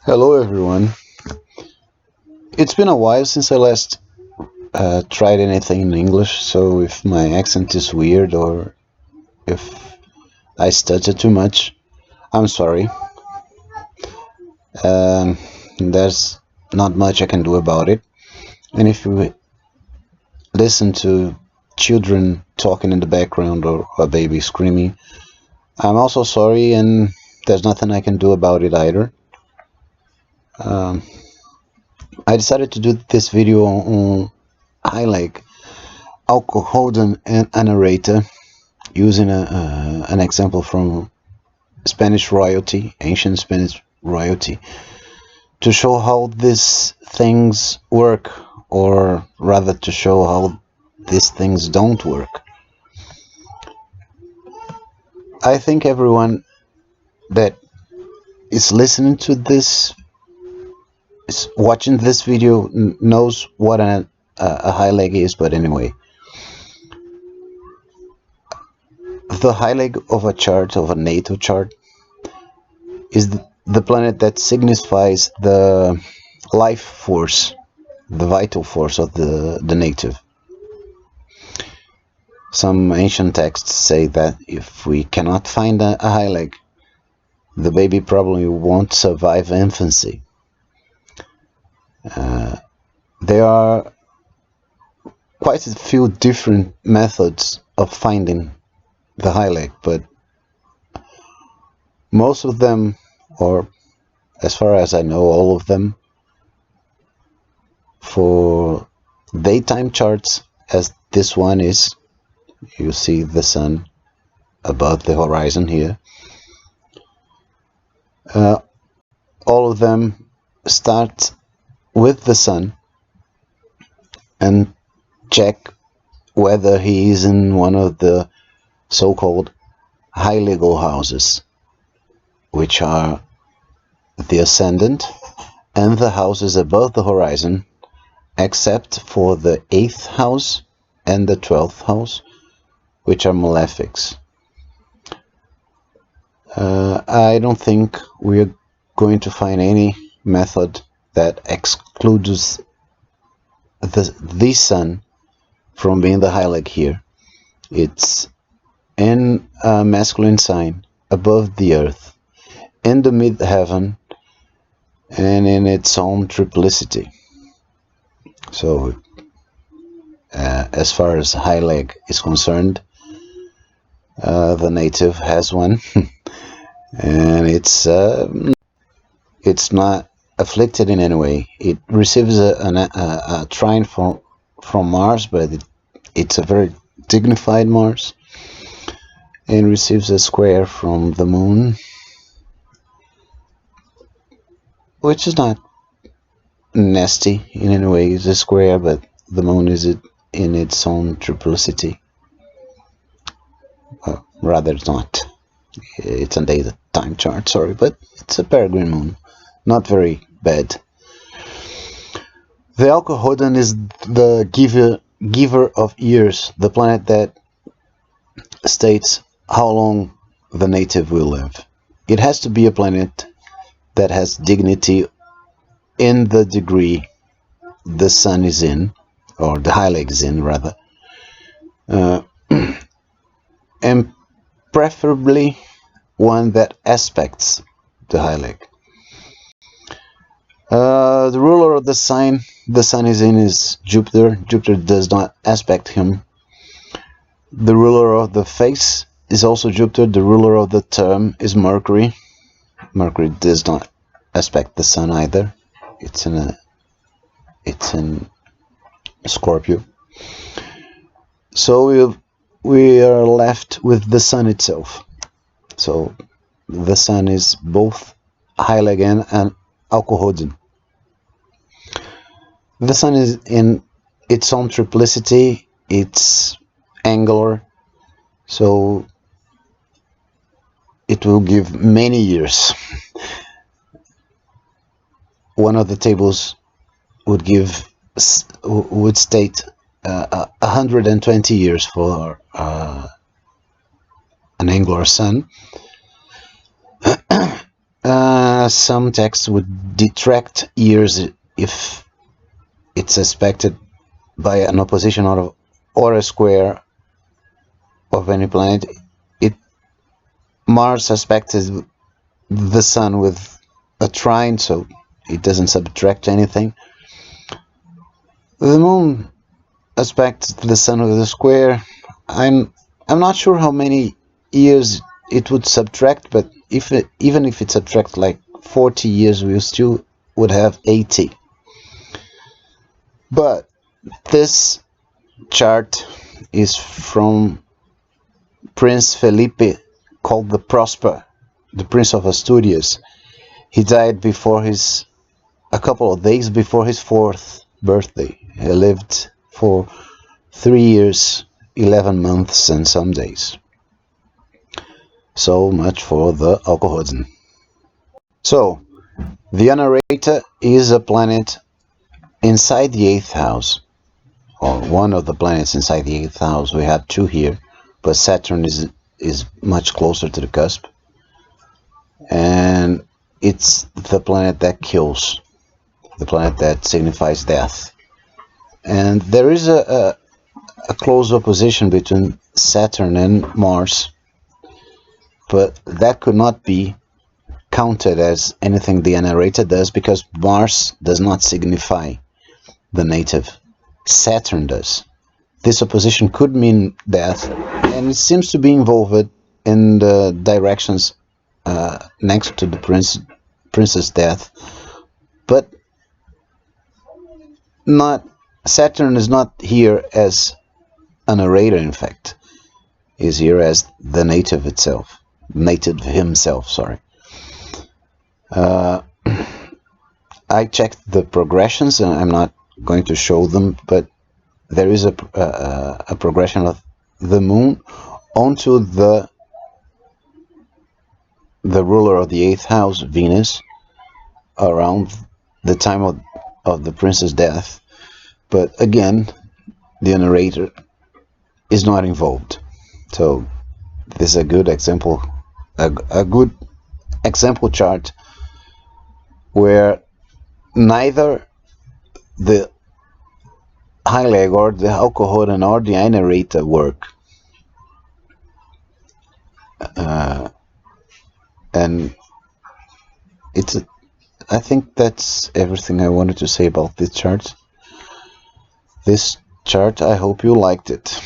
Hello everyone. It's been a while since I last tried anything in English, so if my accent is weird or if I stutter too much, I'm sorry. There's not much I can do about it. And if you listen to children talking in the background or a baby screaming, I'm also sorry, and there's nothing I can do about it either. I decided to do this video on Hyleg, Alcochoden, and Anareta, using an example from Spanish royalty, ancient Spanish royalty, to show how these things work, or rather to show how these things don't work. I think everyone that is listening to this, is watching this video, knows what a Hyleg is, but anyway. The Hyleg of a chart, of a natal chart, is the planet that signifies the life force, the vital force of the native. Some ancient texts say that if we cannot find a Hyleg, the baby probably won't survive infancy. There are quite a few different methods of finding the Hyleg, but most of them, or as far as I know, all of them, for daytime charts, as this one is, you see the sun above the horizon here. All of them start with the sun and check whether he is in one of the so-called high-legal houses, which are the ascendant and the houses above the horizon, except for the 8th house and the 12th house, which are malefics. I don't think we're going to find any method that excludes the sun from being the Hyleg here. It's in a masculine sign above the earth, in the mid-heaven, and in its own triplicity. So as far as Hyleg is concerned, the native has one and it's not afflicted in any way. It receives a trine from Mars, but it's a very dignified Mars, and receives a square from the moon, which is not nasty in any way. It's a square, but the moon is in its own triplicity. Rather, it's not. It's a daytime chart, sorry, but it's a peregrine moon. Not very bad. The Alcochoden is the giver of years, the planet that states how long the native will live. It has to be a planet that has dignity in the degree the sun is in, or the Hyleg is in, rather, and preferably one that aspects the Hyleg. The ruler of the sign the sun is in is Jupiter. Jupiter does not aspect him. The ruler of the face is also Jupiter. The ruler of the term is Mercury. Mercury does not aspect the sun either. It's in Scorpio. So we are left with the sun itself. So the sun is both Hyleg and Alcochoden. The sun is in its own triplicity. It's angular, so it will give many years. One of the tables would state 120 years for an angular sun, Some texts would detract years if it's suspected by an opposition or a square of any planet. Mars suspected the Sun with a trine, so it doesn't subtract anything. The Moon aspects the Sun with a square. I'm not sure how many years it would subtract, but even if it subtracts like 40 years, we still would have 80. But this chart is from Prince Felipe, called the Prosper, the Prince of Asturias. He died a couple of days before his 4th birthday. He lived for 3 years, 11 months and some days. So much for the Alcochoden. So, the Anareta is a planet inside the 8th house, or one of the planets inside the 8th house. We have 2 here, but Saturn is much closer to the cusp. And it's the planet that kills, the planet that signifies death. And there is a close opposition between Saturn and Mars, but that could not be counted as anything the Anareta does, because Mars does not signify the native. Saturn does. This opposition could mean death, and it seems to be involved in the directions next to the prince's death, but Saturn is not here as an Anareta. In fact, is here as the native himself. Sorry. I checked the progressions, and I'm not going to show them, but there is a progression of the Moon onto the ruler of the 8th house, Venus, around the time of the prince's death. But again, the Anareta is not involved. So this is a good example, a good example chart where neither the Hyleg or the Alcochoden or the Anareta work. And I think that's everything I wanted to say about this chart. I hope you liked it.